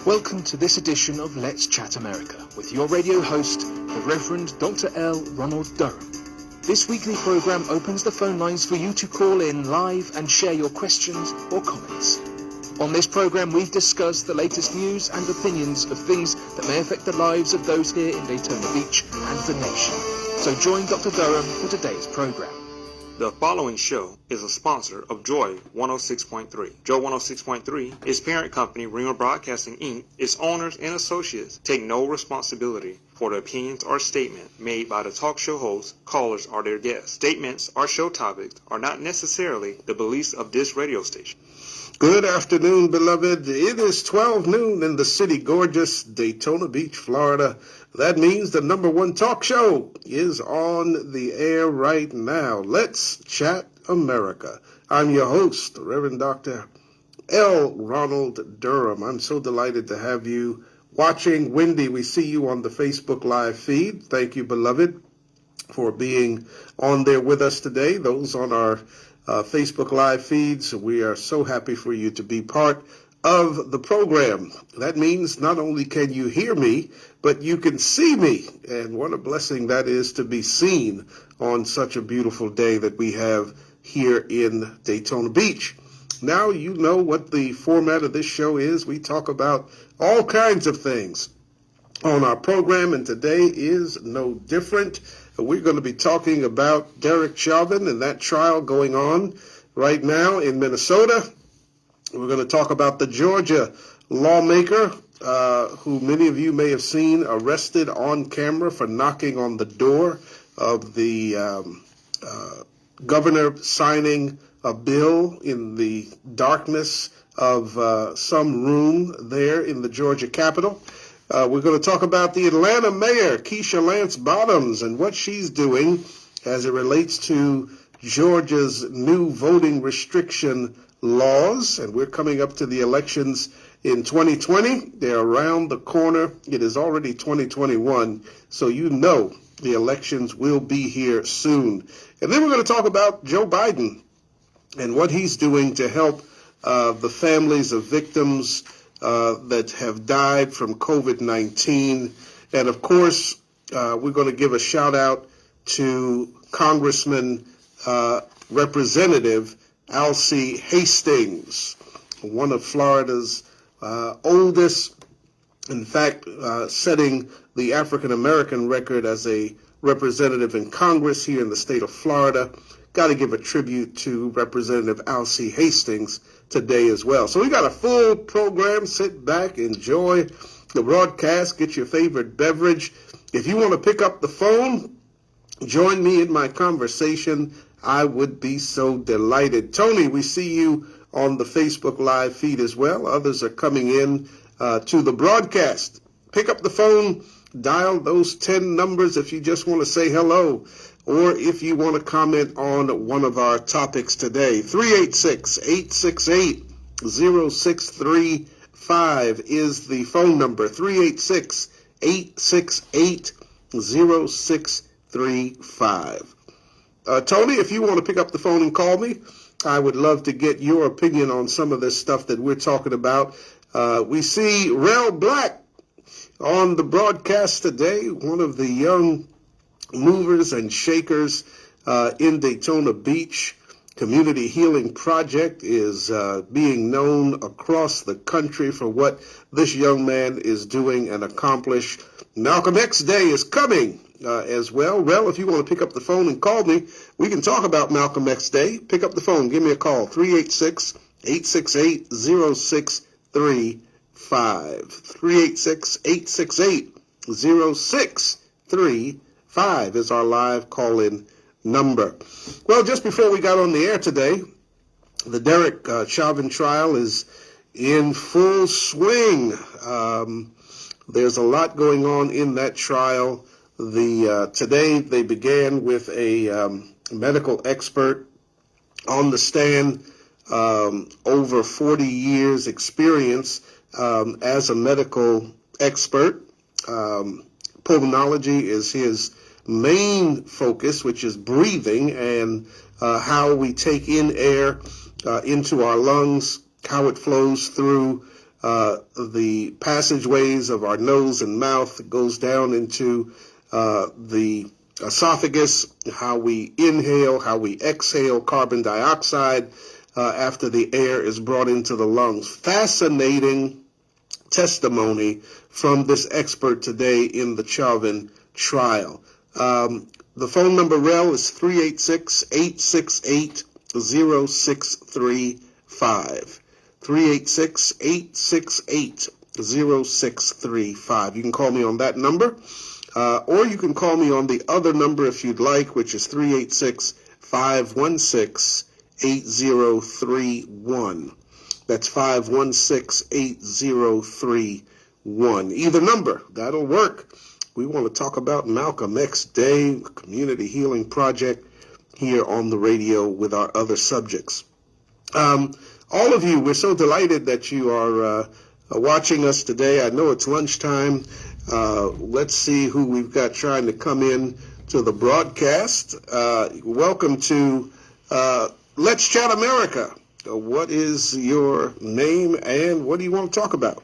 Welcome to this edition of Let's Chat America with your radio host, the Reverend Dr. L. Ronald Durham. This weekly program opens the phone lines for you to call in live and share your questions or comments. On this program, we've discussed the latest news and opinions of things that may affect the lives of those here in Daytona Beach and the nation. So join Dr. Durham for today's program. The following show is a sponsor of Joy 106.3. Joy 106.3 is parent company Ringer Broadcasting, Inc. Its owners and associates take no responsibility for the opinions or statement made by the talk show hosts, callers, or their guests. Statements or show topics are not necessarily the beliefs of this radio station. Good afternoon, beloved. It is 12 noon in the city, gorgeous Daytona Beach, Florida. That means the number one talk show is on the air right now. Let's Chat America. I'm your host, Reverend Dr. L. Ronald Durham. I'm so delighted to have you watching. Wendy, we see you on the Facebook Live feed. Thank you, beloved, for being on there with us today. Those on our Facebook Live feeds, we are so happy for you to be part of the program. That means not only can you hear me, but you can see me. And what a blessing that is to be seen on such a beautiful day that we have here in Daytona Beach. Now you know what the format of this show is. We talk about all kinds of things on our program, and today is no different. We're going to be talking about Derek Chauvin and that trial going on right now in Minnesota. We're going to talk about the Georgia lawmaker who many of you may have seen arrested on camera for knocking on the door of the governor signing a bill in the darkness of some room there in the Georgia Capitol. We're going to talk about the Atlanta mayor, Keisha Lance Bottoms, and what she's doing as it relates to Georgia's new voting restriction laws. And we're coming up to the elections in 2020. They're around the corner. It is already 2021, so you know the elections will be here soon. And then we're going to talk about Joe Biden and what he's doing to help the families of victims that have died from COVID-19. And of course, we're going to give a shout out to Congressman Representative Alcee Hastings, one of Florida's oldest, in fact, setting the African-American record as a representative in Congress here in the state of Florida. Got to give a tribute to Representative Alcee Hastings today as well. So we got a full program. Sit back, enjoy the broadcast, get your favorite beverage. If you want to pick up the phone, join me in my conversation. I would be so delighted. Tony, we see you on the Facebook Live feed as well. Others are coming in to the broadcast. Pick up the phone, dial those 10 numbers if you just want to say hello, or if you want to comment on one of our topics today. 386-868-0635 is the phone number. 386-868-0635. Tony, if you want to pick up the phone and call me, I would love to get your opinion on some of this stuff that we're talking about. We see Rel Black on the broadcast today, one of the young movers and shakers in Daytona Beach. Community Healing Project is being known across the country for what this young man is doing and accomplish. Malcolm X Day is coming as well. Rel, if you want to pick up the phone and call me, we can talk about Malcolm X Day. Pick up the phone. Give me a call. 386-868-0635. 386-868-0635 is our live call-in number. Well, just before we got on the air today, the Derek Chauvin trial is in full swing. There's a lot going on in that trial. Today they began with a medical expert on the stand, over 40 years experience as a medical expert. Pulmonology is his main focus, which is breathing and how we take in air into our lungs, how it flows through the passageways of our nose and mouth. It goes down into the esophagus, how we inhale, how we exhale carbon dioxide after the air is brought into the lungs. Fascinating testimony from this expert today in the Chauvin trial. The phone number, Rel, is 386-868-0635. 386-868-0635. You can call me on that number, or you can call me on the other number if you'd like, which is 386-516-8031. That's 516-8031. Either number, that'll work. We want to talk about Malcolm X Day, Community Healing Project, here on the radio with our other subjects. All of you, we're so delighted that you are watching us today. I know it's lunchtime. Let's see who we've got trying to come in to the broadcast. Welcome to Let's Chat America. What is your name and what do you want to talk about?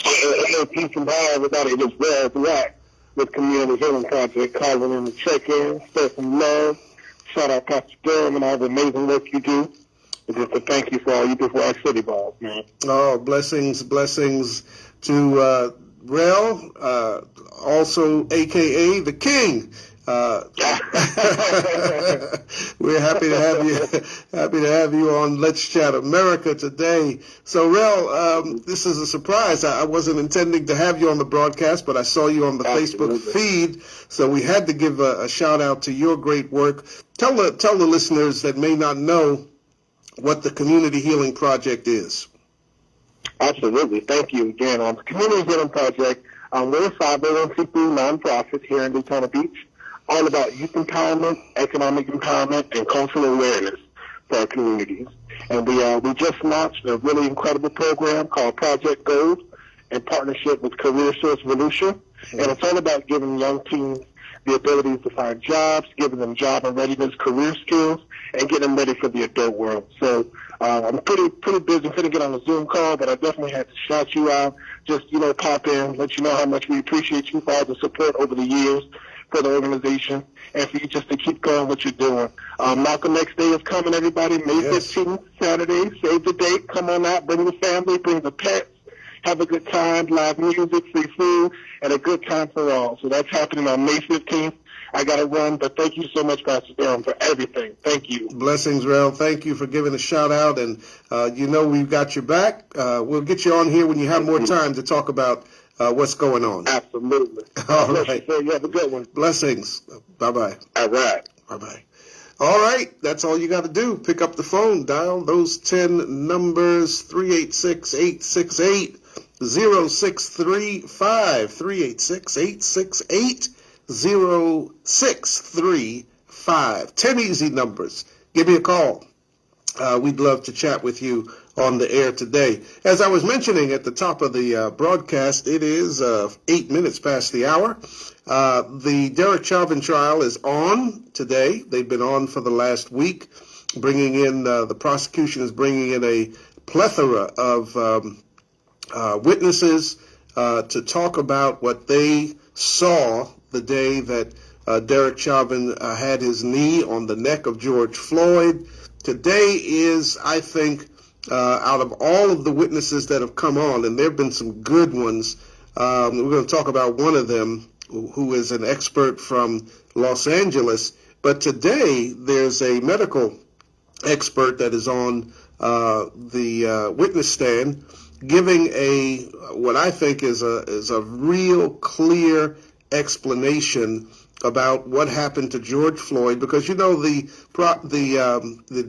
Hello, peace and power, everybody. This is Rel Black with Community Healing Project, calling in to check in, spread some love. Shout out Pastor Durham and all the amazing work you do. And just to thank you for all you do for our city balls, man. Oh, blessings to Rel, also a.k.a. the King. We're happy to have you on Let's Chat America today. So, Rel, this is a surprise. I wasn't intending to have you on the broadcast, but I saw you on the Absolutely. Facebook feed, so we had to give a shout out to your great work. Tell the listeners that may not know what the Community Healing Project is. Absolutely. Thank you again. The Community Healing Project, we're a 501c3 nonprofit here in Daytona Beach, all about youth empowerment, economic empowerment, and cultural awareness for our communities. And we just launched a really incredible program called Project Gold in partnership with Career Source Volusia. And it's all about giving young teens the ability to find jobs, giving them job and readiness career skills, and getting them ready for the adult world. So I'm pretty busy. I'm going to get on a Zoom call, but I definitely had to shout you out, just, pop in, let you know how much we appreciate you for all the support over the years for the organization, and for you just to keep going what you're doing. Malcolm X Day is coming, everybody. May 15th, Saturday. Save the date. Come on out. Bring the family. Bring the pets. Have a good time. Live music, free food, and a good time for all. So that's happening on May 15th. I got to run, but thank you so much, Pastor Durham, for everything. Thank you. Blessings, Rel. Thank you for giving a shout out, and we've got your back. We'll get you on here when you have more time to talk about what's going on. Absolutely. All right. You, you have a good one. Blessings. Bye-bye. All right. Bye-bye. All right. That's all you got to do. Pick up the phone. Dial those 10 numbers, 386-868-0635, 386-868-0635. 10 easy numbers. Give me a call. We'd love to chat with you on the air today. As I was mentioning at the top of the broadcast, it is 8 minutes past the hour. The Derek Chauvin trial is on today. They've been on for the last week, bringing in, the prosecution is bringing in a plethora of witnesses to talk about what they saw the day that Derek Chauvin had his knee on the neck of George Floyd. Today is, I think, out of all of the witnesses that have come on, and there have been some good ones, we're going to talk about one of them, who is an expert from Los Angeles. But today there's a medical expert that is on the witness stand, giving what I think is a real clear explanation about what happened to George Floyd, because the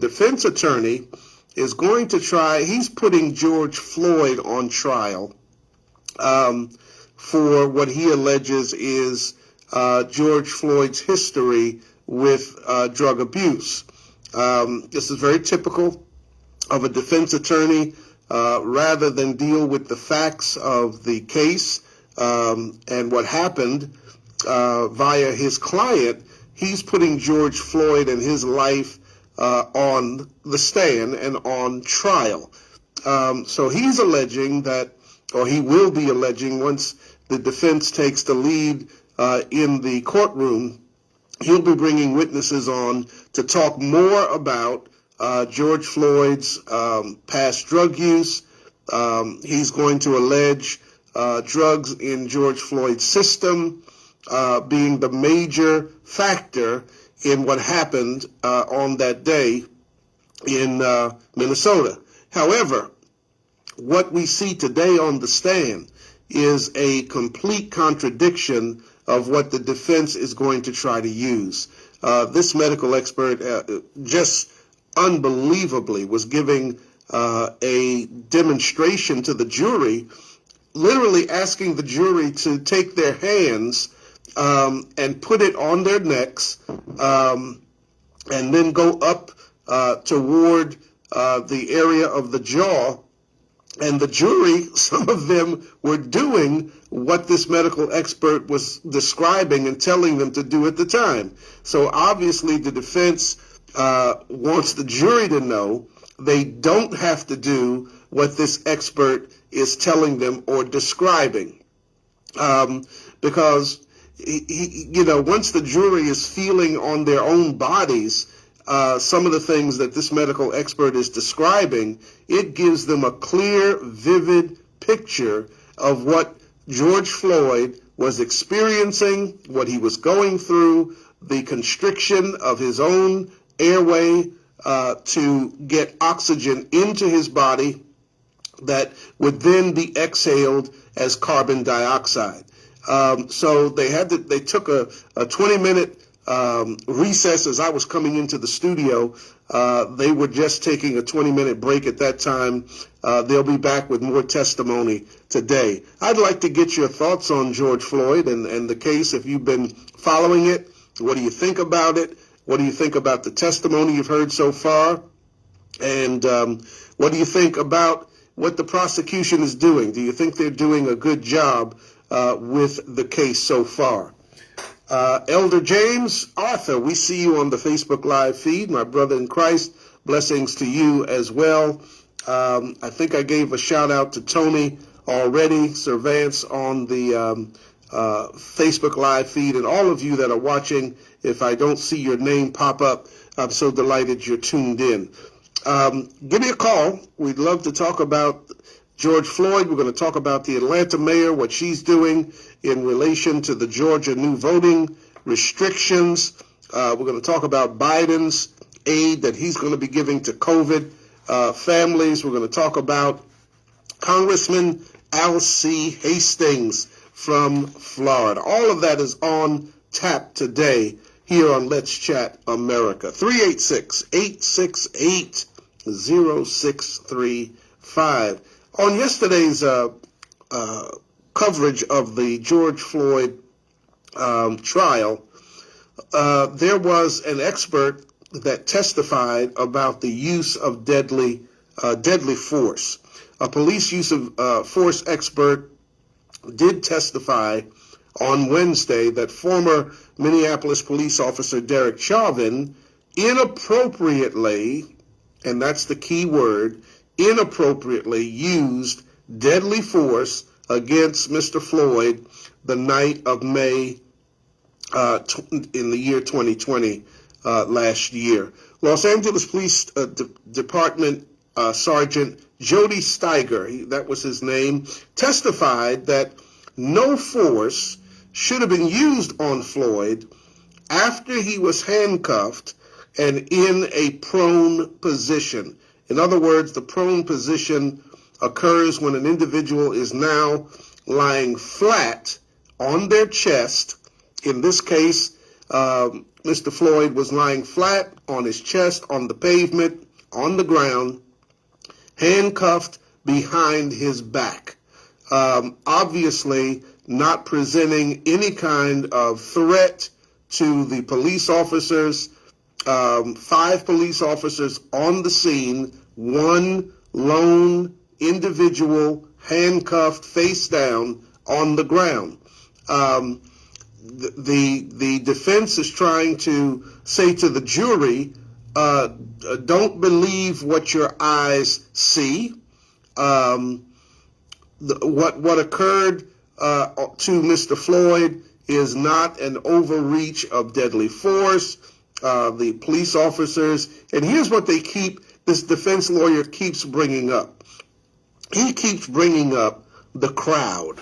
defense attorney is going to try. He's putting George Floyd on trial for what he alleges is George Floyd's history with drug abuse. This is very typical of a defense attorney. Rather than deal with the facts of the case and what happened, via his client, he's putting George Floyd and his life on the stand and on trial. So he's alleging that, or he will be alleging once the defense takes the lead in the courtroom, he'll be bringing witnesses on to talk more about George Floyd's past drug use. He's going to allege drugs in George Floyd's system being the major factor in what happened on that day in Minnesota. However, what we see today on the stand is a complete contradiction of what the defense is going to try to use. This medical expert just unbelievably was giving a demonstration to the jury, literally asking the jury to take their hands and put it on their necks and then go up toward the area of the jaw. And the jury, some of them were doing what this medical expert was describing and telling them to do at the time. So obviously the defense wants the jury to know they don't have to do what this expert is telling them or describing. Because, once the jury is feeling on their own bodies some of the things that this medical expert is describing, it gives them a clear, vivid picture of what George Floyd was experiencing, what he was going through, the constriction of his own airway to get oxygen into his body that would then be exhaled as carbon dioxide. So they took a 20-minute recess as I was coming into the studio. They were just taking a 20-minute break at that time. They'll be back with more testimony today. I'd like to get your thoughts on George Floyd and the case. If you've been following it, what do you think about it? What do you think about the testimony you've heard so far? And what do you think about what the prosecution is doing? Do you think they're doing a good job with the case so far? Elder James Arthur, we see you on the Facebook Live feed. My brother in Christ, blessings to you as well. I think I gave a shout out to Tony already, Servance on the Facebook Live feed, and all of you that are watching. If I don't see your name pop up, I'm so delighted you're tuned in. Give me a call. We'd love to talk about George Floyd. We're going to talk about the Atlanta mayor, what she's doing in relation to the Georgia new voting restrictions. We're going to talk about Biden's aid that he's going to be giving to COVID families. We're going to talk about Congressman Al C. Hastings from Florida. All of that is on tap today here on Let's Chat America. 386-868-0635. On yesterday's coverage of the George Floyd trial, there was an expert that testified about the use of deadly force. A police use of force expert did testify on Wednesday that former Minneapolis police officer Derek Chauvin inappropriately, and that's the key word, inappropriately used deadly force against Mr. Floyd the night of May in the year 2020, last year. Los Angeles Police Department Sergeant Jody Steiger, that was his name, testified that no force should have been used on Floyd after he was handcuffed and in a prone position. In other words, the prone position occurs when an individual is now lying flat on their chest. In this case, Mr. Floyd was lying flat on his chest on the pavement, on the ground, handcuffed behind his back. Obviously not presenting any kind of threat to the police officers. 5 police officers on the scene, one lone individual handcuffed face down on the ground. the defense is trying to say to the jury, don't believe what your eyes see. What occurred to Mr. Floyd is not an overreach of deadly force. The police officers, and here's what this defense lawyer keeps bringing up. He keeps bringing up the crowd.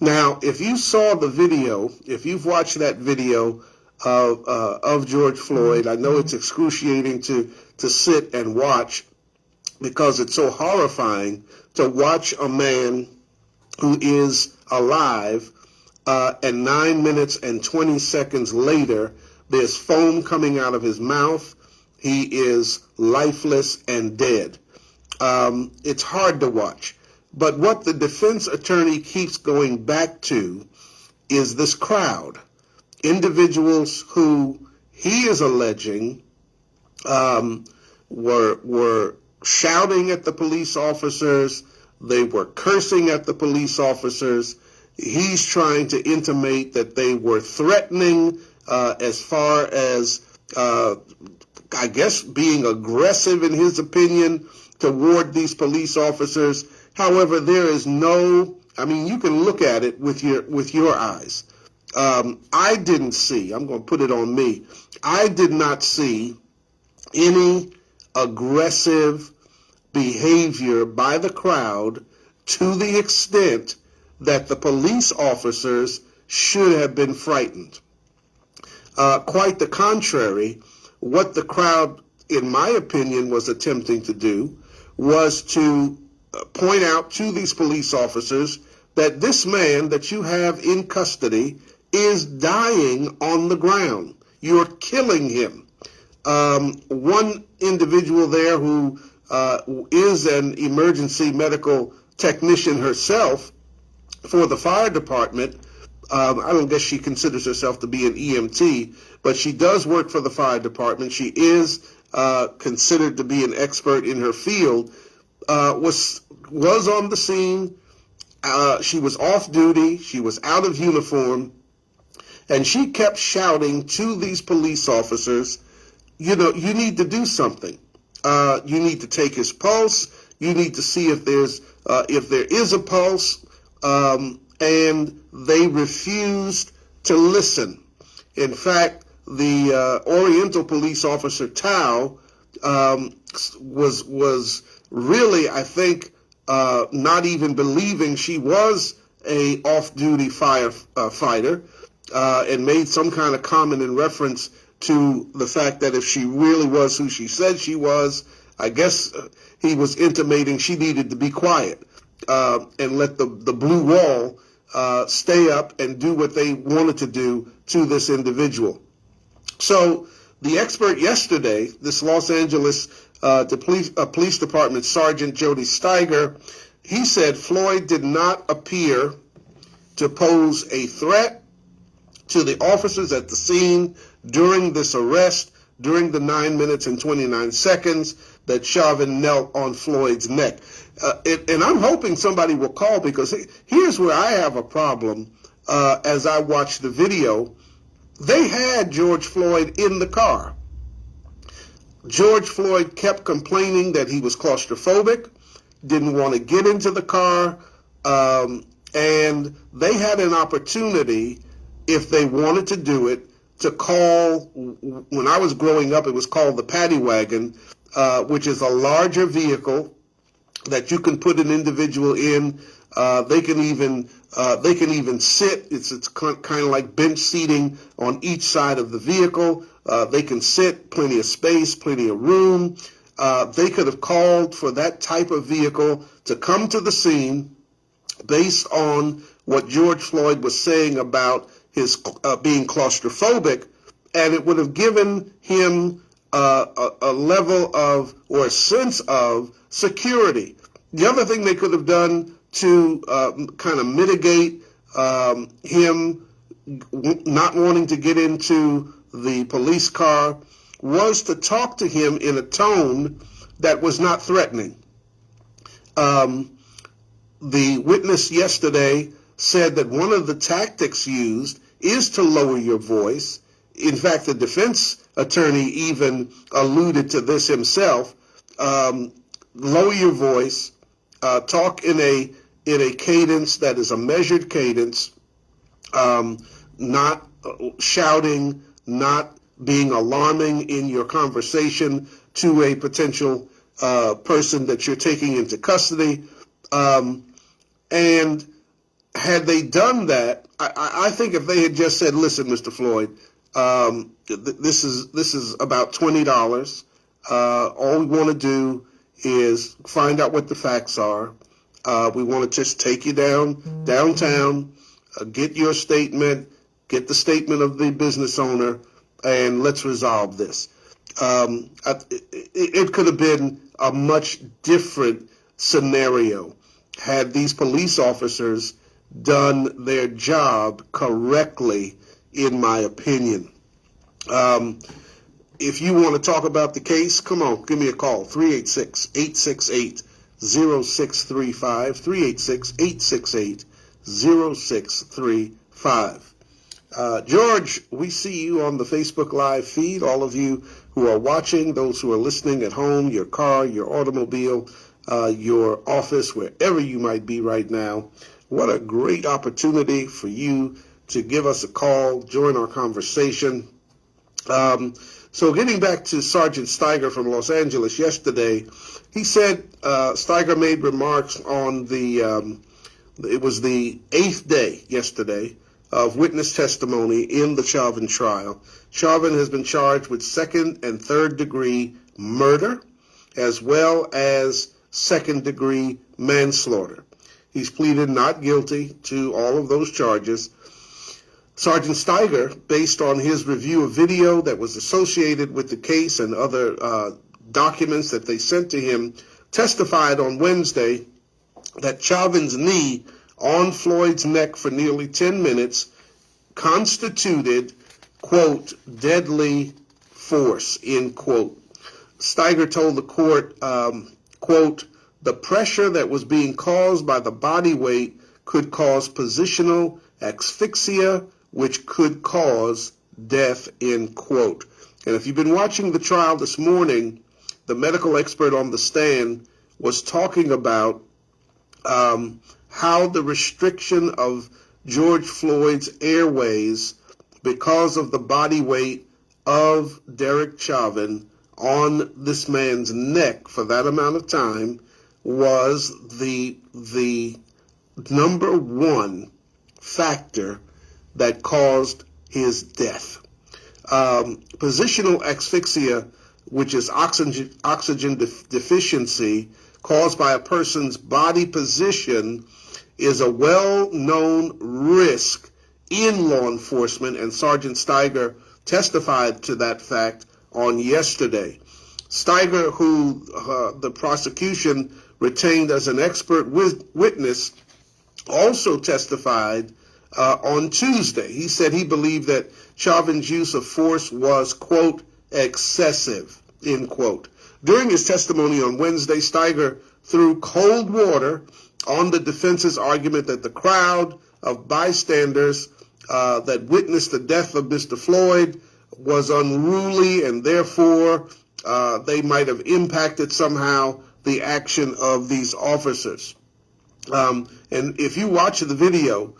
Now, if you saw the video, if you've watched that video of George Floyd, I know it's excruciating to sit and watch because it's so horrifying to watch a man who is alive and 9 minutes and 20 seconds later, there's foam coming out of his mouth. He is lifeless and dead. It's hard to watch. But what the defense attorney keeps going back to is this crowd. Individuals who he is alleging were shouting at the police officers. They were cursing at the police officers. He's trying to intimate that they were threatening as far as, I guess, being aggressive in his opinion toward these police officers. However, there is you can look at it with your eyes. I didn't see, I'm going to put it on me, I did not see any aggressive behavior by the crowd to the extent that the police officers should have been frightened. Quite the contrary, what the crowd, in my opinion, was attempting to do was to point out to these police officers that this man that you have in custody is dying on the ground. You're killing him. One individual there who is an emergency medical technician herself for the fire department, I don't guess she considers herself to be an EMT, but she does work for the fire department. She is considered to be an expert in her field, was on the scene. She was off duty. She was out of uniform. And she kept shouting to these police officers, you need to do something. You need to take his pulse. You need to see if there is a pulse. And they refused to listen. In fact, the Oriental police officer Tao was really, I think, not even believing she was a off-duty firefighter, and made some kind of comment in reference to the fact that if she really was who she said she was, I guess he was intimating she needed to be quiet and let the blue wall stay up and do what they wanted to do to this individual. So the expert yesterday, this Los Angeles Police Department Sergeant Jody Steiger, he said Floyd did not appear to pose a threat to the officers at the scene during this arrest, during the 9 minutes and 29 seconds that Chauvin knelt on Floyd's neck. And I'm hoping somebody will call, because here's where I have a problem as I watch the video. They had George Floyd in the car. George Floyd kept complaining that he was claustrophobic, didn't want to get into the car, and they had an opportunity, if they wanted to do it, to call, when I was growing up, it was called the paddy wagon, which is a larger vehicle that you can put an individual in. They can even sit. It's kind of like bench seating on each side of the vehicle. They can sit, plenty of space, plenty of room. They could have called for that type of vehicle to come to the scene based on what George Floyd was saying about his being claustrophobic, and it would have given him a level of, or a sense of, security. The other thing they could have done to kind of mitigate him not wanting to get into the police car was to talk to him in a tone that was not threatening. The witness yesterday said that one of the tactics used is to lower your voice. In fact, the defense attorney even alluded to this himself. Lower your voice, talk in a cadence that is a measured cadence, not shouting, not being alarming in your conversation to a potential person that you're taking into custody. And had they done that, I think if they had just said, "Listen, Mr. Floyd, this is about $20. All we want to do is find out what the facts are. We want to just take you downtown, get your statement, get the statement of the business owner, and let's resolve this." It could have been a much different scenario had these police officers done their job correctly, in my opinion. If you want to talk about the case, come on, give me a call, 386-868-0635, 386-868-0635. George, we see you on the Facebook Live feed. All of you who are watching, those who are listening at home, your car, your automobile, your office, wherever you might be right now, what a great opportunity for you to give us a call, join our conversation. So getting back to Sergeant Steiger from Los Angeles yesterday, he said Steiger made remarks on it was the 8th day yesterday of witness testimony in the Chauvin trial. Chauvin has been charged with 2nd and 3rd degree murder, as well as 2nd degree manslaughter. He's pleaded not guilty to all of those charges. Sergeant Steiger, based on his review of video that was associated with the case and other documents that they sent to him, testified on Wednesday that Chauvin's knee on Floyd's neck for nearly 10 minutes constituted, quote, deadly force, end quote. Steiger told the court, quote, the pressure that was being caused by the body weight could cause positional asphyxia, which could cause death, end quote. And if you've been watching the trial this morning, the medical expert on the stand was talking about how the restriction of George Floyd's airways because of the body weight of Derek Chauvin on this man's neck for that amount of time was the number one factor that caused his death. Positional asphyxia, which is oxygen deficiency caused by a person's body position, is a well-known risk in law enforcement, and Sergeant Steiger testified to that fact on yesterday. Steiger, who the prosecution retained as an expert witness, also testified on Tuesday. He said he believed that Chauvin's use of force was, quote, excessive, end quote. During his testimony on Wednesday, Steiger threw cold water on the defense's argument that the crowd of bystanders that witnessed the death of Mr. Floyd was unruly, and therefore they might have impacted somehow the action of these officers. And if you watch the video,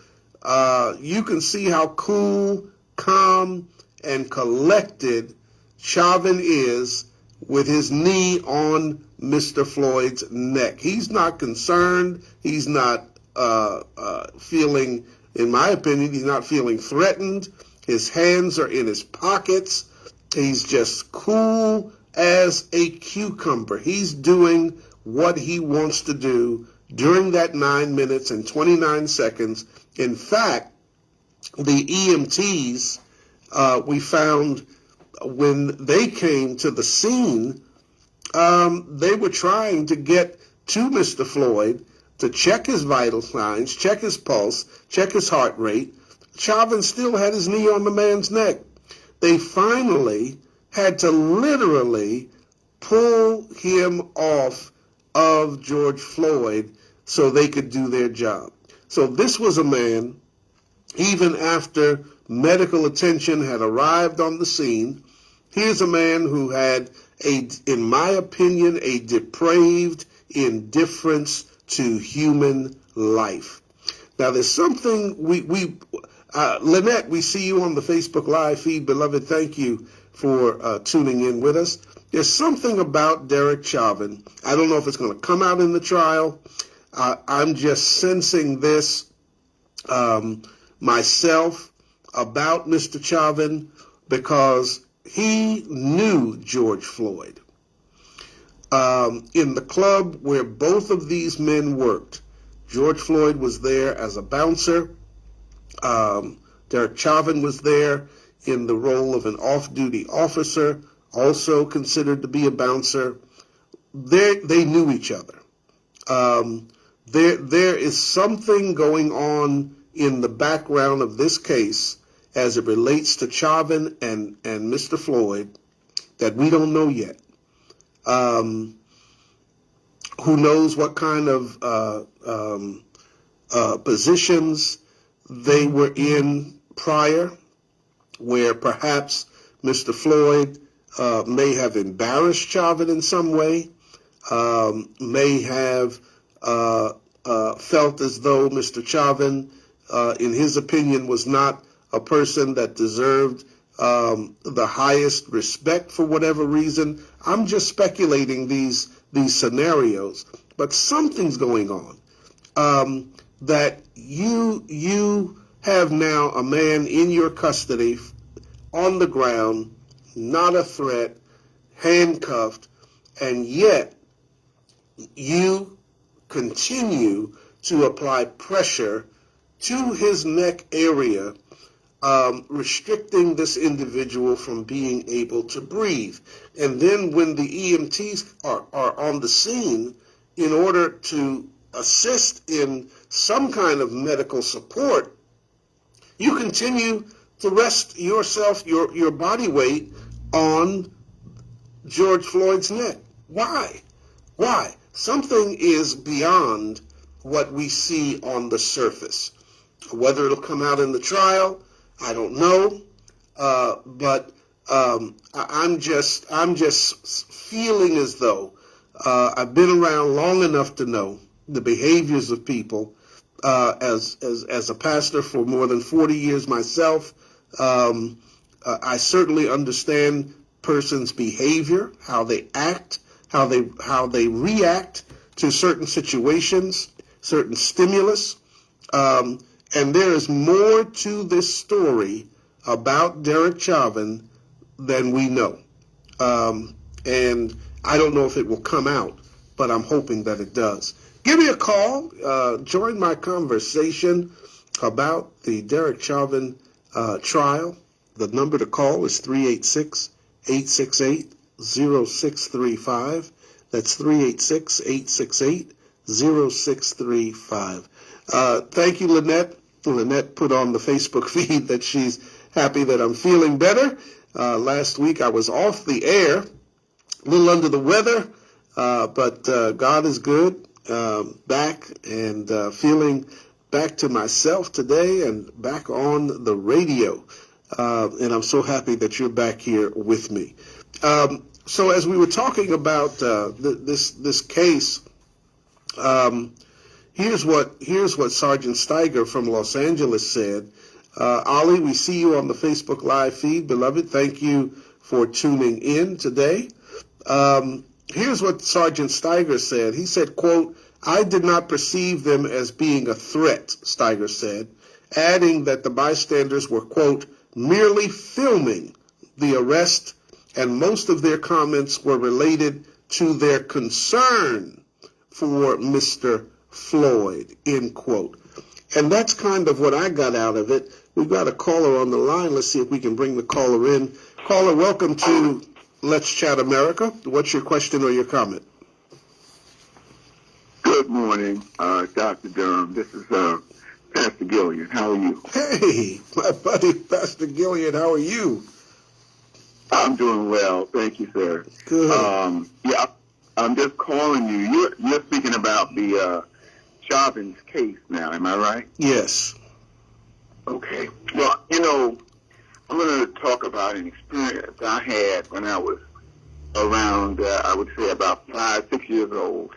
you can see how cool, calm, and collected Chauvin is with his knee on Mr. Floyd's neck. He's not concerned. He's not feeling, in my opinion, he's not feeling threatened. His hands are in his pockets. He's just cool as a cucumber. He's doing what he wants to do during that 9 minutes and 29 seconds. In fact, the EMTs, we found when they came to the scene, they were trying to get to Mr. Floyd to check his vital signs, check his pulse, check his heart rate. Chauvin still had his knee on the man's neck. They finally had to literally pull him off of George Floyd so they could do their job. So this was a man, even after medical attention had arrived on the scene. Here's a man who had, in my opinion, a depraved indifference to human life. Now, there's something Lynette, we see you on the Facebook Live feed. Beloved, thank you for tuning in with us. There's something about Derek Chauvin. I don't know if it's going to come out in the trial. I'm just sensing this myself about Mr. Chauvin because he knew George Floyd. In the club where both of these men worked, George Floyd was there as a bouncer. Derek Chauvin was there in the role of an off-duty officer, also considered to be a bouncer. They knew each other. There is something going on in the background of this case as it relates to Chauvin and Mr. Floyd that we don't know yet. Who knows what kind of positions they were in prior, where perhaps Mr. Floyd may have embarrassed Chauvin in some way, may have felt as though Mr. Chauvin, in his opinion, was not a person that deserved the highest respect for whatever reason. I'm just speculating these scenarios, but something's going on. That you have now a man in your custody on the ground, not a threat, handcuffed, and yet you continue to apply pressure to his neck area, restricting this individual from being able to breathe. And then when the EMTs are on the scene, in order to assist in some kind of medical support, you continue to rest yourself, your body weight on George Floyd's neck. Why? Why? Something is beyond what we see on the surface. Whether it'll come out in the trial, I don't know. But I'm just feeling as though I've been around long enough to know the behaviors of people. As a pastor for more than 40 years myself, I certainly understand persons' behavior, how they act, how they react to certain situations, certain stimulus. And there is more to this story about Derek Chauvin than we know. And I don't know if it will come out, but I'm hoping that it does. Give me a call. Join my conversation about the Derek Chauvin trial. The number to call is 386-868-0635. That's 386-868-0635. Thank you, Lynette. Lynette put on the Facebook feed that she's happy that I'm feeling better. Last week I was off the air, a little under the weather, but God is good. Back and feeling back to myself today and back on the radio. And I'm so happy that you're back here with me. So as we were talking about this case, here's what Sergeant Steiger from Los Angeles said. Ollie, we see you on the Facebook Live feed. Beloved, thank you for tuning in today. Here's what Sergeant Steiger said. He said, quote, "I did not perceive them as being a threat," Steiger said, adding that the bystanders were, quote, "merely filming the arrest, and most of their comments were related to their concern for Mr. Floyd," end quote. And that's kind of what I got out of it. We've got a caller on the line. Let's see if we can bring the caller in. Caller, welcome to Let's Chat America. What's your question or your comment? Good morning, Dr. Durham. This is Pastor Gillian. How are you? Hey, my buddy, Pastor Gillian. How are you? I'm doing well. Thank you, sir. Good. Yeah, I'm just calling you. You're speaking about the Chauvin's case now. Am I right? Yes. Okay. Well, you know, I'm going to talk about an experience I had when I was around, I would say about 5, 6 years old.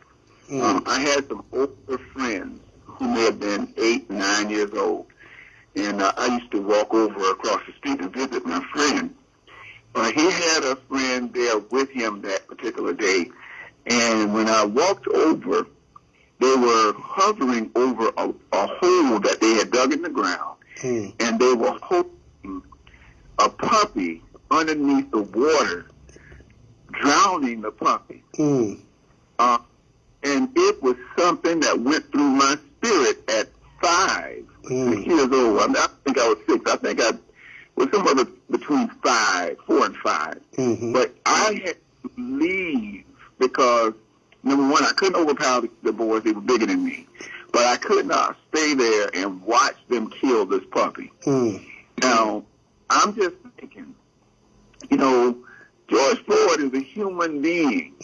I had some older friends who may have been 8, 9 years old. And I used to walk over across the street to visit my friend. He had a friend there with him that particular day. And when I walked over, they were hovering over a hole that they had dug in the ground. And they were holding a puppy underneath the water, drowning the puppy. And it was something that went through my spirit at 5, 6 years old. I think I was 6. I think I was somewhere between 4 and 5. But I had to leave because, number one, I couldn't overpower the boys. They were bigger than me. But I could not stay there and watch them kill this puppy. Now, I'm just thinking, you know, George Floyd is a human being.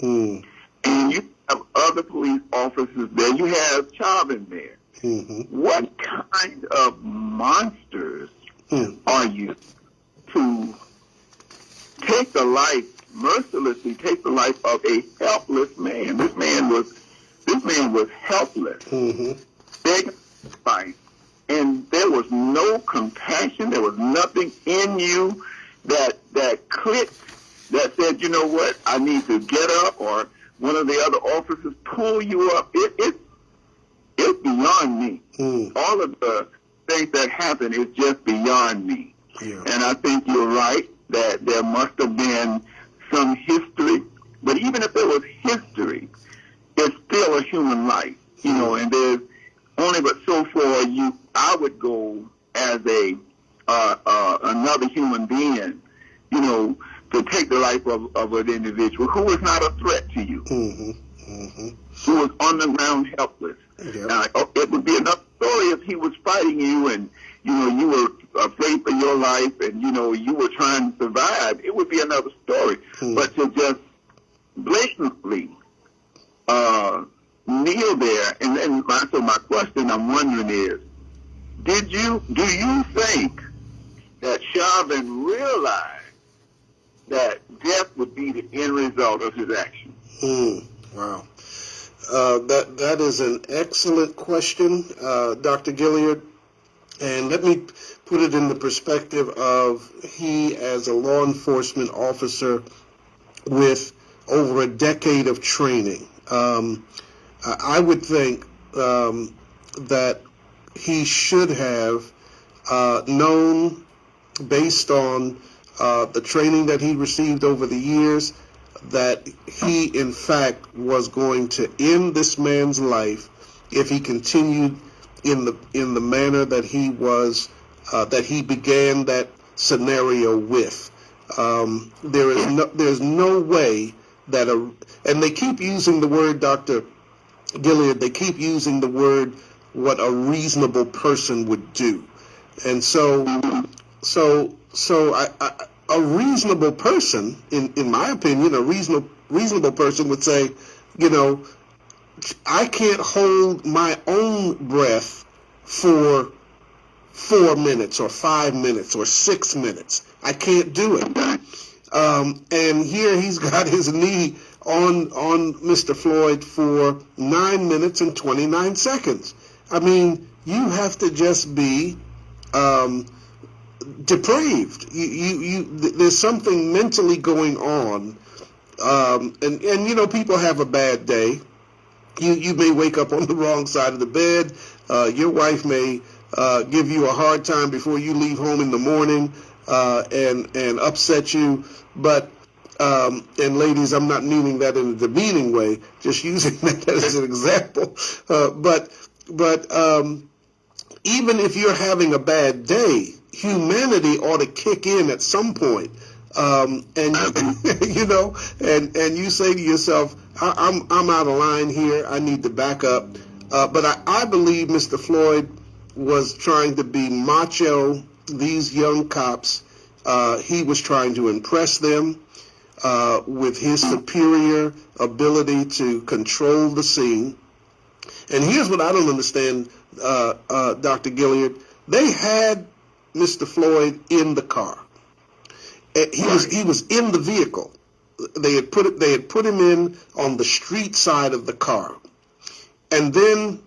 And you have other police officers there. You have Chauvin there. What kind of monsters are you to mercilessly take the life of a helpless man? This man was helpless. Begging for life. And there was no compassion. There was nothing in you that clicked, that said, you know what, I need to get up, or one of the other officers pull you up. It's beyond me. All of the things that happen is just beyond me. And I think you're right that there must have been some history. But even if there was history, it's still a human life, you know, and there's only but so far I would go as another human being, you know, to take the life of an individual who is not a threat to you, who was on the ground helpless. It would be another story if he was fighting you and, you know, you were afraid for your life and, you know, you were trying to survive. It would be another story. But to just blatantly kneel there, and so my question I'm wondering is, do you think that Chauvin realized that death would be the end result of his action? Wow. That is an excellent question, Dr. Gilliard. And let me put it in the perspective of he as a law enforcement officer with over a decade of training. I would think that he should have known, based on the training that he received over the years, that he in fact was going to end this man's life if he continued in the manner that he was that he began that scenario with. There's no way that and they keep using the word, Dr. Gilliard, they keep using the word what a reasonable person would do. And so a reasonable person, in my opinion, a reasonable person would say, you know, I can't hold my own breath for 4 minutes or 5 minutes or 6 minutes. I can't do it. And here he's got his knee on Mr. Floyd for 9 minutes and 29 seconds. I mean, you have to just be depraved. There's something mentally going on, and you know, people have a bad day. You may wake up on the wrong side of the bed. Your wife may give you a hard time before you leave home in the morning, and upset you. But and ladies, I'm not meaning that in a demeaning way, just using that as an example. But even if you're having a bad day, humanity ought to kick in at some point. And you know, and you say to yourself, I'm out of line here. I need to back up. But I believe Mr. Floyd was trying to be macho. These young cops, he was trying to impress them with his superior ability to control the scene. And here's what I don't understand, Dr. Gilliard. They had Mr. Floyd in the car. He was in the vehicle. They had put him in on the street side of the car, and then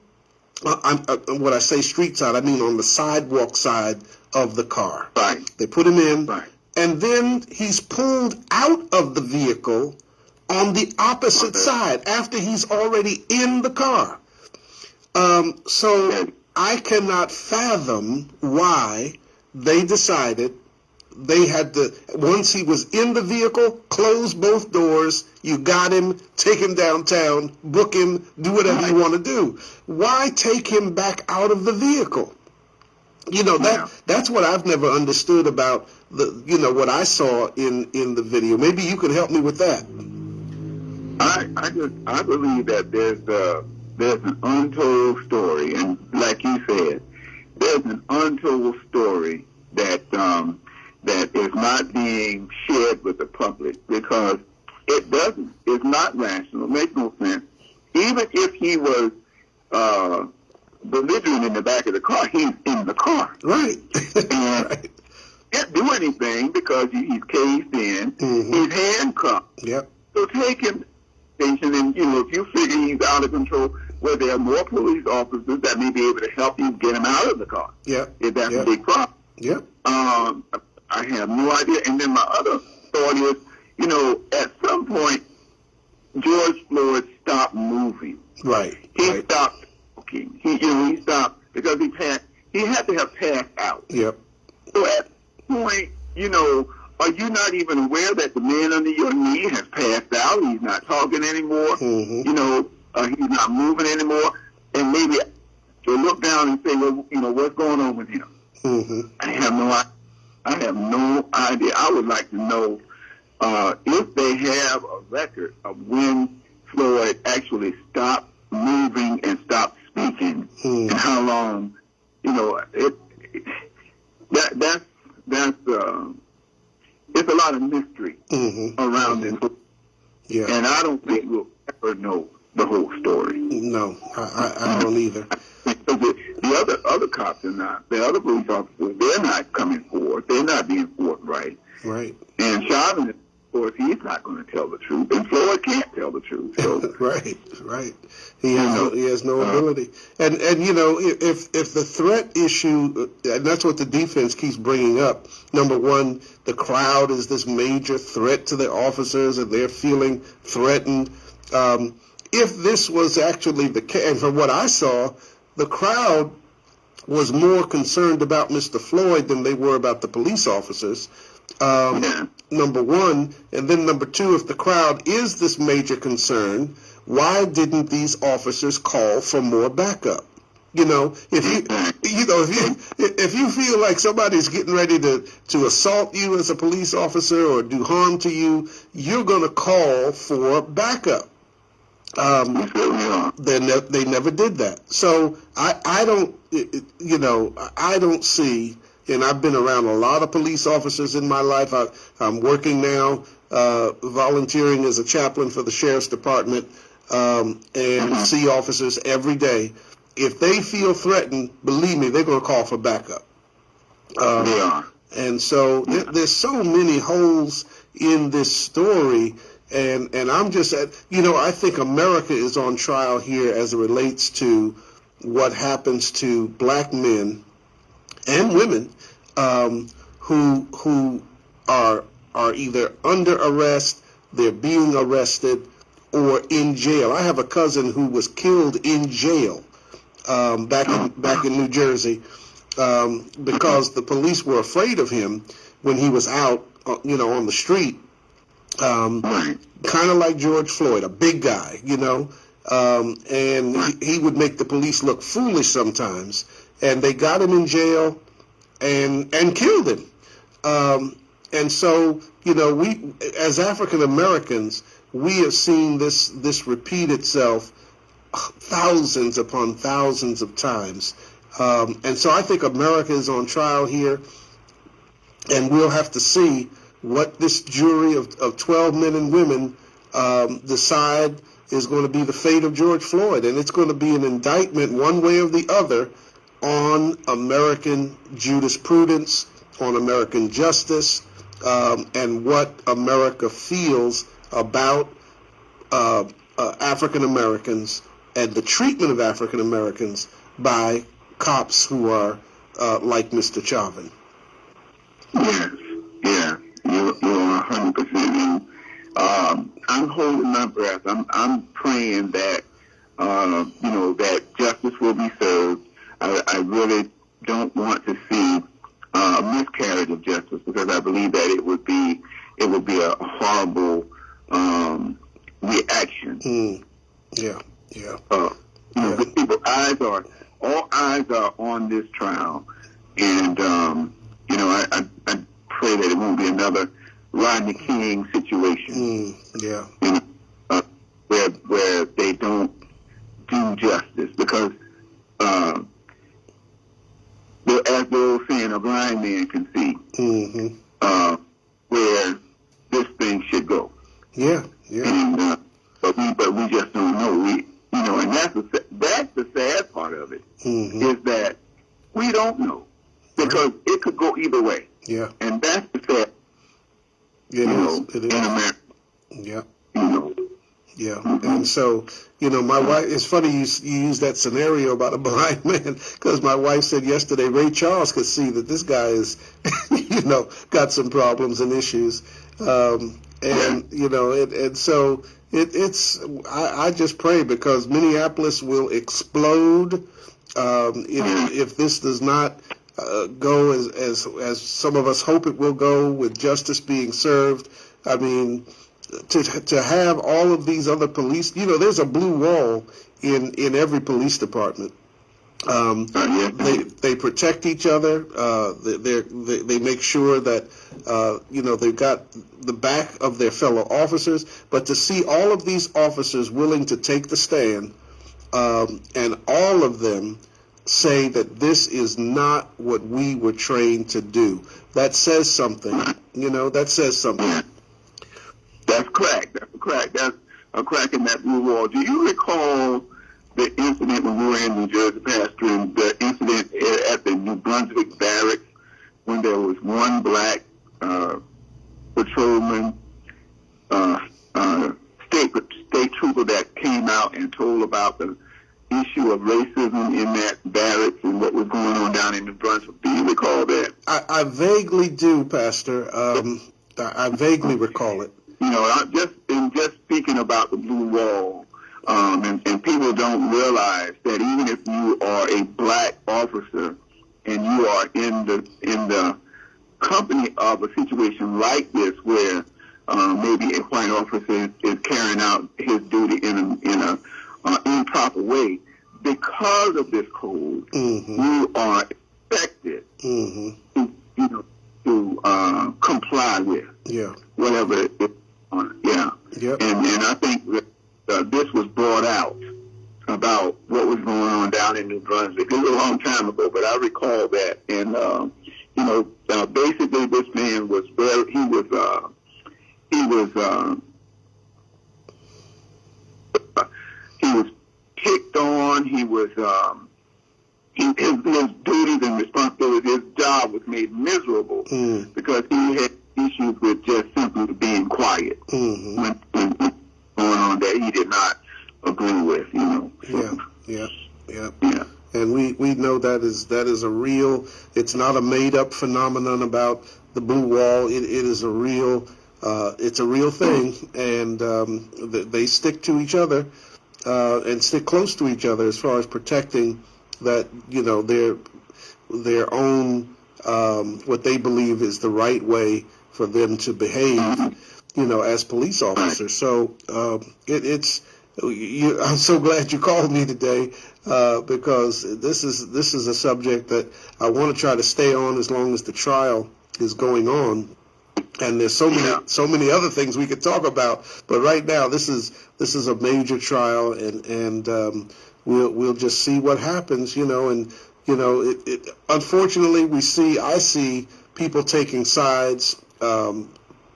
when I say street side, I mean on the sidewalk side of the car. Right. They put him in, Right. and then he's pulled out of the vehicle on the opposite side after he's already in the car. So I cannot fathom why they decided they had to, once he was in the vehicle, close both doors, you got him, take him downtown, book him, do whatever you want to do. Why take him back out of the vehicle? You know, that's what I've never understood about what I saw in the video. Maybe you could help me with that. I believe that there's an untold story, and like you said, there's an untold story that is not being shared with the public because it's not rational, it makes no sense. Even if he was belligerent in the back of the car, he's in the car. Right. And right. can't do anything because he's caged in, he's handcuffed. Yep. So take him to the station, and if you figure he's out of control, well, there are more police officers that may be able to help you get him out of the car. Yep. If that's a big problem. Yep. I have no idea. And then my other thought is, at some point, George Floyd stopped moving. Right. He stopped talking. He stopped because he had to have passed out. Yep. So at that point, are you not even aware that the man under your knee has passed out? He's not talking anymore. He's not moving anymore. And maybe you'll look down and say, well, what's going on with him? I have no idea. I would like to know if they have a record of when Floyd actually stopped moving and stopped speaking, and how long. It's a lot of mystery around this, and I don't think we'll ever know the whole story. No, I don't either. The other cops are not. The other police officers, they're not coming forward. They're not being forthright. Right. And Chauvin, of course, he's not going to tell the truth. And Floyd can't tell the truth. So. Right. He has no ability. And if the threat issue, and that's what the defense keeps bringing up. Number one, the crowd is this major threat to the officers, and they're feeling threatened. If this was actually the case, and from what I saw, the crowd was more concerned about Mr. Floyd than they were about the police officers. Number one, and then number two, if the crowd is this major concern, why didn't these officers call for more backup? If you feel like somebody's getting ready to assault you as a police officer or do harm to you, you're going to call for backup. They never did that. So I don't see, and I've been around a lot of police officers in my life. I'm working now, volunteering as a chaplain for the sheriff's department, and see officers every day. If they feel threatened, believe me, they're going to call for backup. They are. And so there's so many holes in this story. And I'm just I think America is on trial here as it relates to what happens to black men and women who are either under arrest, they're being arrested, or in jail. I have a cousin who was killed in jail back in New Jersey because the police were afraid of him when he was out, on the street. Kind of like George Floyd, a big guy, and he would make the police look foolish sometimes. And they got him in jail and killed him. And so, we, as African Americans, we have seen this repeat itself thousands upon thousands of times. And so I think America is on trial here, and we'll have to see what this jury of 12 men and women decide is going to be the fate of George Floyd. And it's going to be an indictment one way or the other on American jurisprudence, on American justice, and what America feels about African Americans and the treatment of African Americans by cops who are like Mr. Chauvin. Yes, yeah, you're 100%. I'm holding my breath. I'm praying that that justice will be served. I really don't want to see a miscarriage of justice, because I believe that it would be a horrible reaction. Yeah. All eyes are on this trial, and I pray that it won't be another Rodney King situation. Where they don't do justice, because as the old saying, a blind man can see where this thing should go. Yeah. And, but we just don't know. And that's the sad part of it, is that we don't know, because it could go either way. Yeah. And that's the sad. It is. In America. Yeah. Yeah, Mm-hmm. and so, my wife, it's funny you use that scenario about a blind man, because my wife said yesterday Ray Charles could see that this guy is, got some problems and issues. And so I just pray, because Minneapolis will explode if this does not go as some of us hope it will go, with justice being served. I mean, to have all of these other police, there's a blue wall in every police department. They protect each other. They make sure that they've got the back of their fellow officers. But to see all of these officers willing to take the stand, and all of them say that this is not what we were trained to do, that says something. That says something. That's crack. That's a crack. That's a crack in that blue wall. Do you recall the incident when we were in New Jersey, pastoring, the incident at the New Brunswick barracks, when there was one black patrolman, state trooper that came out and told about the issue of racism in that barracks and what was going on down in New Brunswick? Do you recall that? I vaguely do, Pastor. I vaguely recall it. Just speaking about the blue wall, and people don't realize that even if you are a black officer and you are in the company of a situation like this, where maybe a white officer is carrying out his duty in a improper way, because of this code, you are expected to comply with whatever it is. Yep. And I think that this was brought out about what was going on down in New Brunswick. It was a long time ago, but I recall that. And basically, this man was picked on. He was his duties and responsibilities. His job was made miserable because he had issues with just simply being quiet when going on that he did not agree with. Yeah. And we know that is a real. It's not a made up phenomenon about the blue wall. It is a real. It's a real thing, and they stick to each other and stick close to each other as far as protecting that their own what they believe is the right way for them to behave, as police officers. So I'm so glad you called me today, because this is a subject that I want to try to stay on as long as the trial is going on. And there's so many other things we could talk about, but right now this is a major trial, and we'll just see what happens, And unfortunately, I see people taking sides.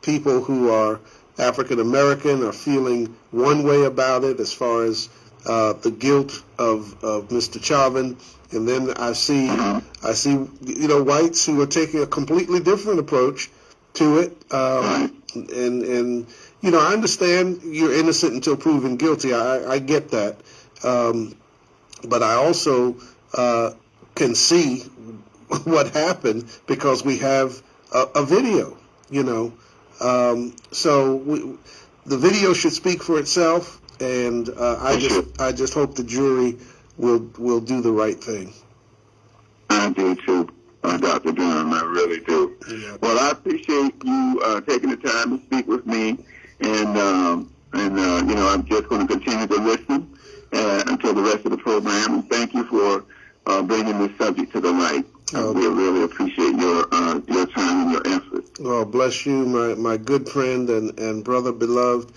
People who are African American are feeling one way about it as far as the guilt of Mr. Chauvin, And then I see, whites who are taking a completely different approach to it. And I understand you're innocent until proven guilty. I get that. But I also can see what happened because we have a video, So the video should speak for itself, and I just hope the jury will do the right thing. I do too, Dr. Durham. I really do. Yeah. Well, I appreciate you taking the time to speak with me, and I'm just going to continue to listen until the rest of the program. And thank you for bringing this subject to the light. We really appreciate your time and your effort. Oh, bless you, my good friend and brother beloved.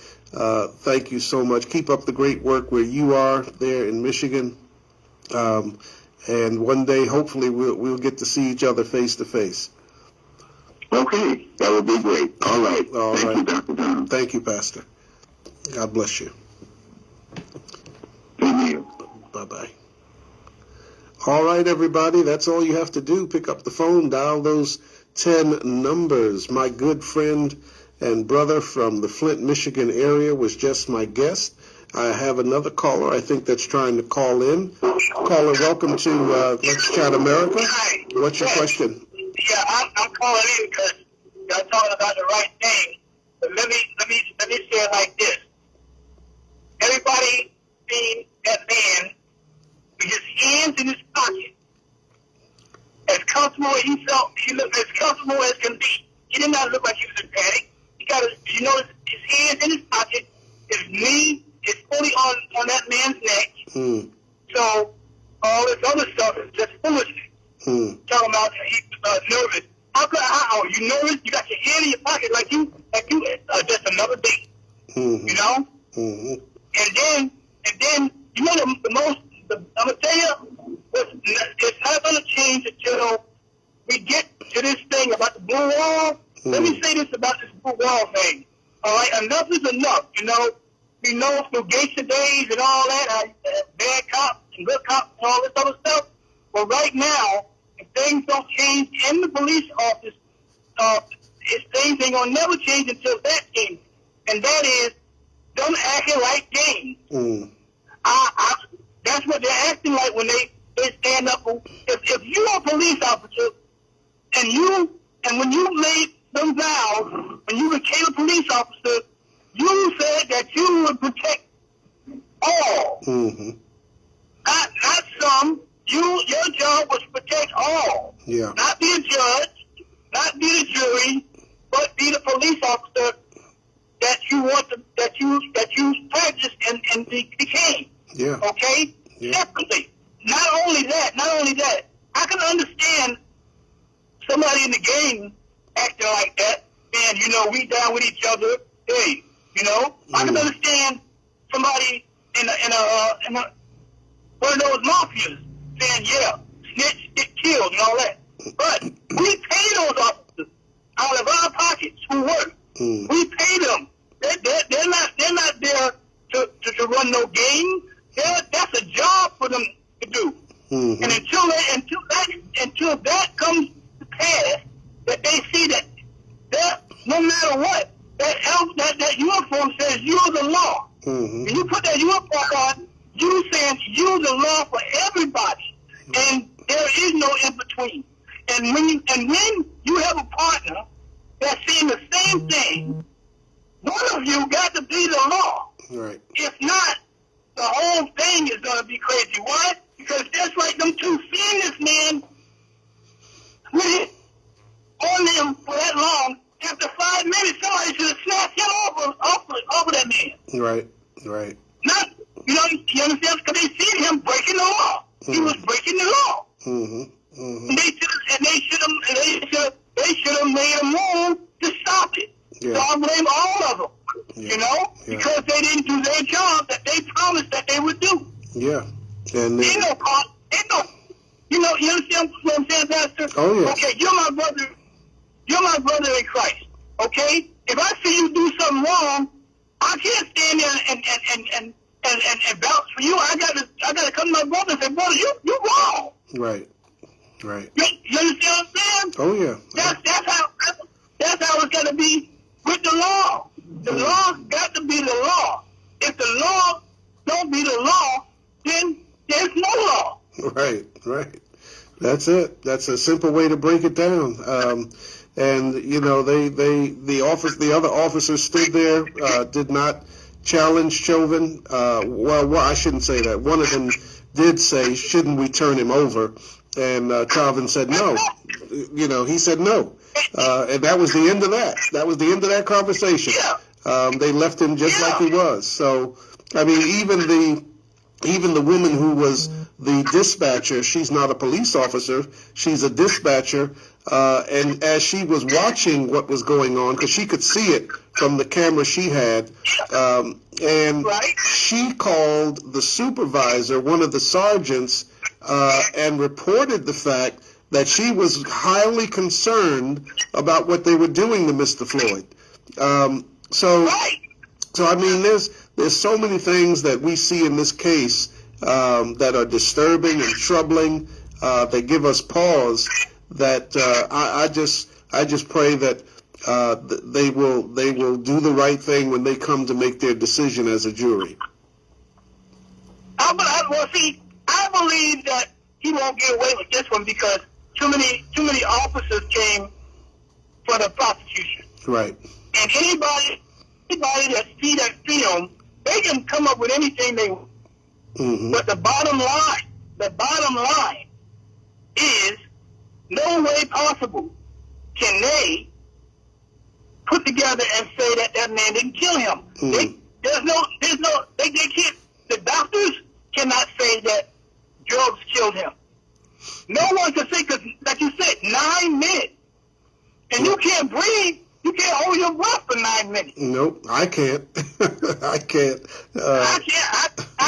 Thank you so much. Keep up the great work where you are there in Michigan. And one day, hopefully, we'll get to see each other face to face. Okay, that would be great. All right. Thank you, Dr. Dunham. Thank you, Pastor. God bless you. Thank you. Bye-bye. All right, everybody, that's all you have to do. Pick up the phone, dial those 10 numbers. My good friend and brother from the Flint, Michigan area was just my guest. I have another caller, I think, that's trying to call in. Caller, welcome to Let's Chat America. Hi. What's your question? Yeah, I'm calling in because y'all talking about the right thing. But let me say it like this. Everybody seen that man with his hands in his pocket. As comfortable as he looked as comfortable as can be. He did not look like he was in panic. He got his hands in his pocket, his knee is fully on that man's neck. So all this other stuff is just foolishness. Talking about he's nervous. How are you nervous? You got your hand in your pocket like you just another day. You know? And then I'm gonna tell you, it's not gonna change until we get to this thing about the blue wall. Let me say this about this blue wall thing. All right, enough is enough. We know through Geisha days and all that, bad cops and good cops and all this other stuff. But right now, if things don't change in the police office, things ain't gonna never change until that changes. And that is them acting like gangs. That's what they're acting like when they stand up. If you're a police officer and when you made them vows, when you became a police officer, you said that you would protect all. Not some. Your job was to protect all. Yeah. Not be a judge, not be the jury, but be the police officer that you practiced and became. Yeah. Okay? Yeah. Definitely. Not only that, I can understand somebody in the game acting like that, and we down with each other. Hey, I can understand somebody in one of those mafias saying, yeah, snitch, get killed and all that. But we pay those officers out of our pockets who work. We pay them. They're not there to run no game. That's a job for them to do. And until that comes to pass, that they see that no matter what, that uniform says you're the law. When you put that uniform on, you saying you're the law for everybody, and there is no in between. And when you have a partner that's saying the same thing, one of you got to be the law. Right. If not, the whole thing is going to be crazy. Why? Because just like them two seeing this man with it on them for that long, after 5 minutes, somebody should have snatched him over that man. Right. Not, you understand? Because they seen him breaking the law. He was breaking the law. And they should have made a move to stop it. Yeah. So I blame all of them. Because they didn't do their job that they promised that they would do. Yeah. And you understand what I'm saying, Pastor? Oh, yeah. Okay, you're my brother in Christ. Okay? If I see you do something wrong, I can't stand there and vouch for you. I gotta come to my brother and say, brother, you wrong. Right. Right. You understand what I'm saying? Oh yeah. That's how it's got to be with the law. The law got to be the law. If the law don't be the law, then there's no law. Right. Right. That's it. That's a simple way to break it down. And you know, the other officers stood there, did not challenge Chauvin. Well, I shouldn't say that. One of them did say, "Shouldn't we turn him over?" And Chauvin said no. You know, he said no. And that was the end of that. That was the end of that conversation. They left him just like he was. So, I mean, even the woman who was the dispatcher, she's not a police officer, she's a dispatcher, and as she was watching what was going on, because she could see it from the camera she had, and she called the supervisor, one of the sergeants, and reported the fact that she was highly concerned about what they were doing to Mr. Floyd. So I mean, there's so many things that we see in this case that are disturbing and troubling. They give us pause. That I just pray that they will do the right thing when they come to make their decision as a jury. I believe that he won't get away with this one because too many officers came for the prosecution. Right. And anybody that see that film, they can come up with anything they want. Mm-hmm. But the bottom line is no way possible can they put together and say that man didn't kill him. Mm-hmm. They can't. The doctors cannot say that drugs killed him. No one can say, because like you said, 9 minutes, and you can't breathe. You can't hold your breath for 9 minutes. Nope, I can't. I can't. I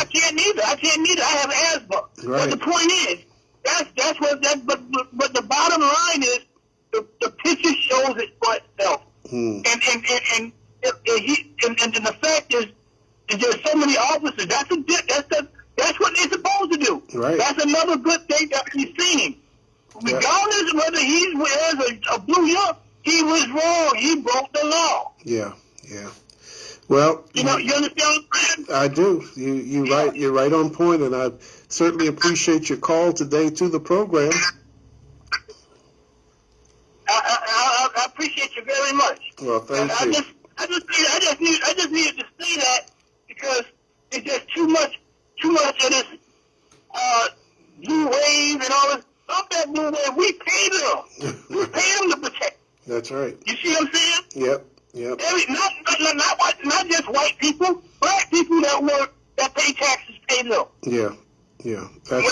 can't neither. I have asthma. Right. But the point is, but the bottom line is, the picture shows it for itself. And the fact is, there's so many officers. That's what they're supposed to do. Right. That's another good thing that we've seen. Regardless of whether he wears a blue yarn, he was wrong. He broke the law. Yeah. Well, you understand what I'm saying? I do. You're right on point, and I certainly appreciate your call today to the program. I appreciate you very much. Well, thank you. I just needed to say that because it's just too much of this blue wave and all this. Stop that blue wave. We paid them. We paid them to protect. That's right. You see what I'm saying? Yep. Not just white people, black people that pay taxes pay them. Yeah. Wherever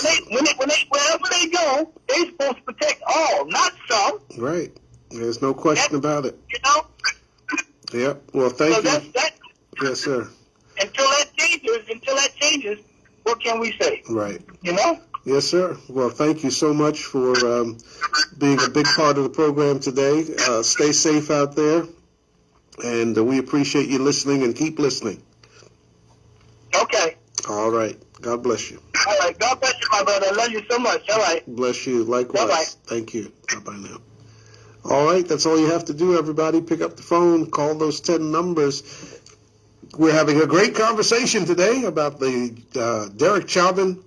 they go, they're supposed to protect all, not some. Right. There's no question about it. You know? Yep. Well, thank you. Yes, sir. Until that changes, what can we say? Right. You know? Yes, sir. Well, thank you so much for being a big part of the program today. Stay safe out there, and we appreciate you listening, and keep listening. Okay. All right. God bless you. All right. God bless you, my brother. I love you so much. All right. Bless you. Likewise. Bye-bye. Thank you. Bye-bye now. All right. That's all you have to do, everybody. Pick up the phone. Call those 10 numbers. We're having a great conversation today about the Derek Chauvin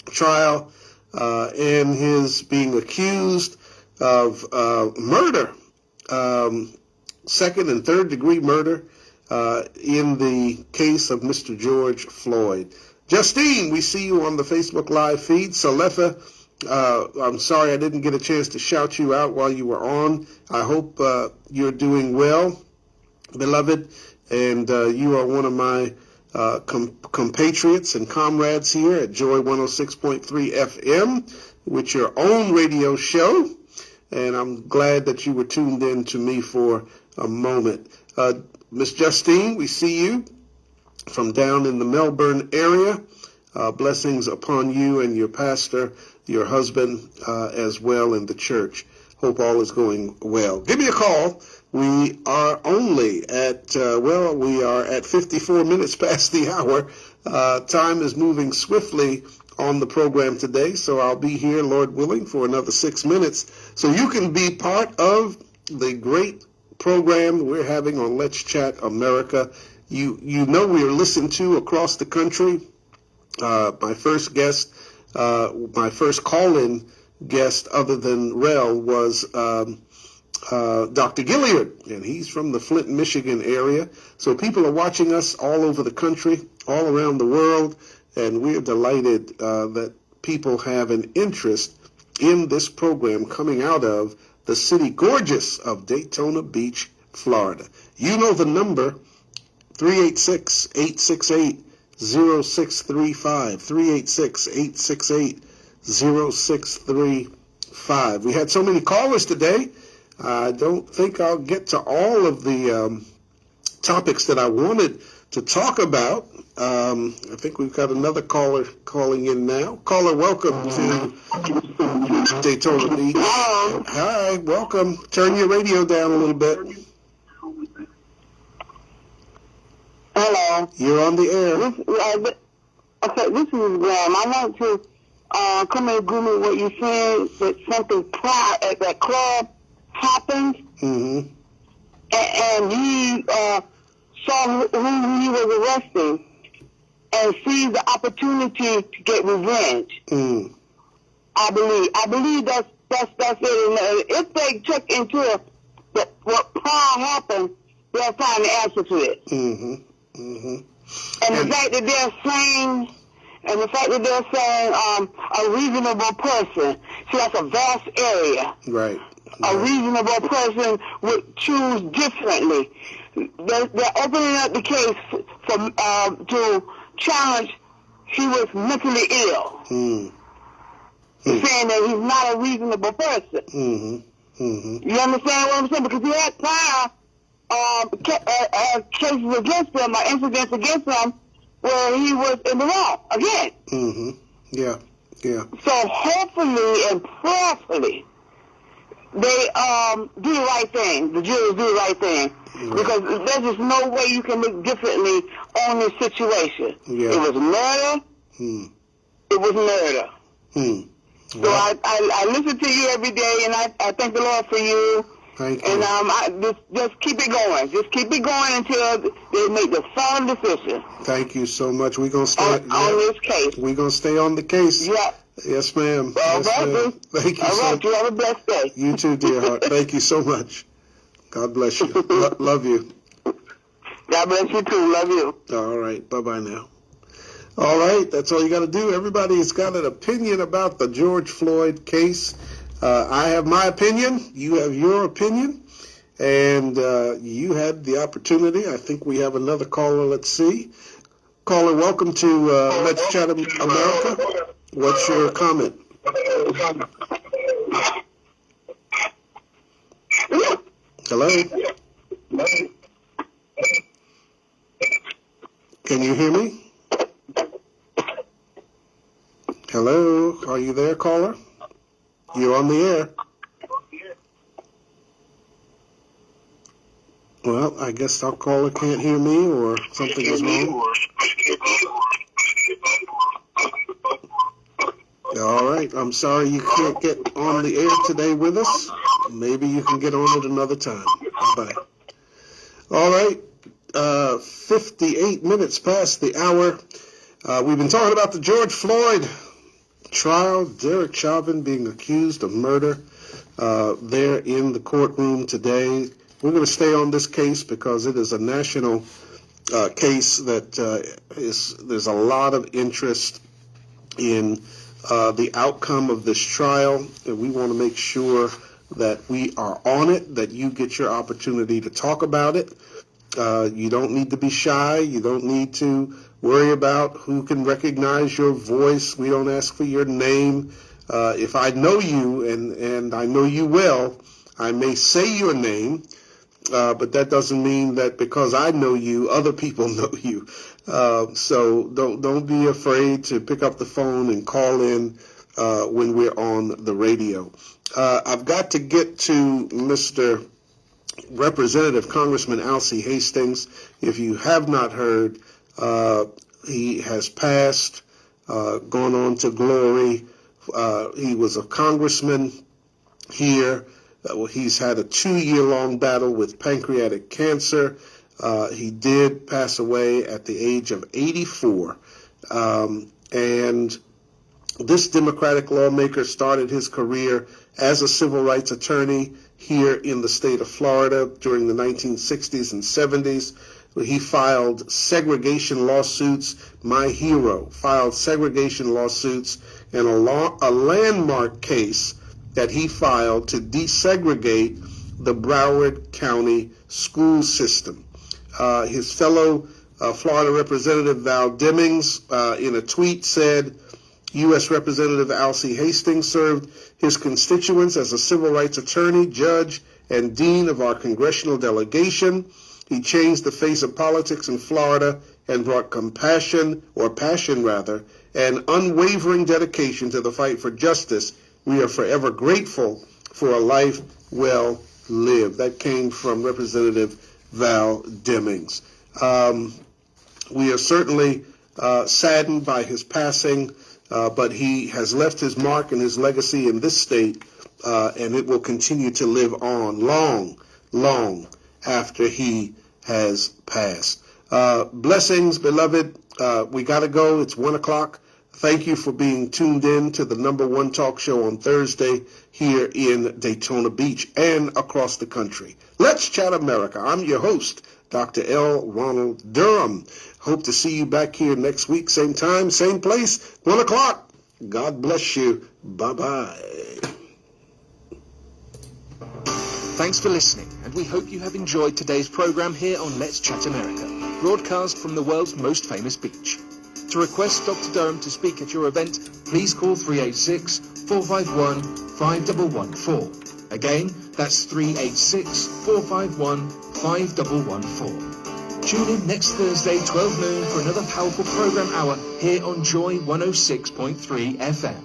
trial and his being accused of murder, second and third degree murder in the case of Mr. George Floyd. Justine, we see you on the Facebook Live feed. Salefa, I'm sorry I didn't get a chance to shout you out while you were on. I hope you're doing well, beloved, and you are one of my compatriots and comrades here at Joy 106.3 FM with your own radio show, and I'm glad that you were tuned in to me for a moment. Miss Justine, we see you from down in the Melbourne area. Blessings upon you and your pastor, your husband as well in the church. Hope all is going well. Give me a call. We are only at, we are at 54 minutes past the hour. Time is moving swiftly on the program today, so I'll be here, Lord willing, for another 6 minutes. So you can be part of the great program we're having on Let's Chat America. You know we are listened to across the country. My first guest, my first call-in guest other than Rel was Dr. Gilliard, and he's from the Flint, Michigan area. So people are watching us all over the country, all around the world, and we're delighted that people have an interest in this program coming out of the city gorgeous of Daytona Beach, Florida. You know the number, 386-868-0635, 386-868-0635. We had so many callers today. I don't think I'll get to all of the topics that I wanted to talk about. I think we've got another caller calling in now. Caller, welcome to Daytona Beach. Hi, welcome. Turn your radio down a little bit. Hello. You're on the air. This is Graham. I want to come in agreement with what you said, that something prior at that club happened, Mm-hmm. and he saw who he was arresting and seized the opportunity to get revenge. Mm. I believe that's it. And if they check into what prior happened, they'll find the answer to it. Mm-hmm. Mm-hmm. And the fact that they're saying a reasonable person, see, that's a vast area. Right. A reasonable person would choose differently. They're opening up the case for to challenge he was mentally ill, saying that he's not a reasonable person. Mm-hmm. Mm-hmm. You understand what I'm saying? Because he had prior cases against him, or incidents against him, where he was in the wrong again. Mm-hmm. Yeah. Yeah. So hopefully and prayerfully, they do the right thing. The jurors do the right thing. Right. Because there's just no way you can look differently on this situation. Yeah. It was murder. It was murder. So I listen to you every day, and I thank the Lord for you. Thank you. And just keep it going. Just keep it going until they make the final decision. Thank you so much. We're gonna stay on this case. We're gonna stay on the case. Yeah. Yes, ma'am. All yes, right, ma'am. Thank you. All right. You have a blessed day. You too, dear heart. Thank you so much. God bless you. Love you. God bless you too. Love you. All right. Bye-bye now. All right. That's all you got to do. Everybody's got an opinion about the George Floyd case. I have my opinion. You have your opinion. And you had the opportunity. I think we have another caller. Let's see. Caller, welcome to Let's Chat America. What's your comment? Hello? Can you hear me? Hello? Are you there, caller? You're on the air. Well, I guess our caller can't hear me, or something is wrong. All right. I'm sorry you can't get on the air today with us. Maybe you can get on it another time. Bye-bye. All right. 58 minutes past the hour. We've been talking about the George Floyd trial. Derek Chauvin being accused of murder there in the courtroom today. We're going to stay on this case because it is a national case that there's a lot of interest in the outcome of this trial, and we want to make sure that we are on it, that you get your opportunity to talk about it. You don't need to be shy. You don't need to worry about who can recognize your voice. We don't ask for your name. If I know you, and I know you well, I may say your name, but that doesn't mean that because I know you, other people know you. So don't be afraid to pick up the phone and call in when we're on the radio. I've got to get to Mr. Representative Congressman Alcee Hastings. If you have not heard, he has passed gone on to glory. He was a congressman here. He's had a 2-year-long battle with pancreatic cancer. He did pass away at the age of 84. And this Democratic lawmaker started his career as a civil rights attorney here in the state of Florida during the 1960s and 70s. He filed segregation lawsuits. My hero filed segregation lawsuits in a landmark case that he filed to desegregate the Broward County school system. His fellow Florida Representative Val Demings in a tweet said, U.S. Representative Alcee Hastings served his constituents as a civil rights attorney, judge, and dean of our congressional delegation. He changed the face of politics in Florida and brought passion, and unwavering dedication to the fight for justice. We are forever grateful for a life well lived. That came from Representative Val Demings. We are certainly saddened by his passing, but he has left his mark and his legacy in this state, and it will continue to live on long after he has passed. Blessings, beloved. We got to go. It's 1 o'clock. Thank you for being tuned in to the #1 talk show on Thursday here in Daytona Beach and across the country. Let's Chat America. I'm your host, Dr. L. Ronald Durham. Hope to see you back here next week, same time, same place, 1 o'clock. God bless you. Bye-bye. Thanks for listening, and we hope you have enjoyed today's program here on Let's Chat America, broadcast from the world's most famous beach. To request Dr. Durham to speak at your event, please call 386-451-5114. Again, that's 386-451-5114. Tune in next Thursday, 12 noon, for another powerful program hour here on Joy 106.3 FM.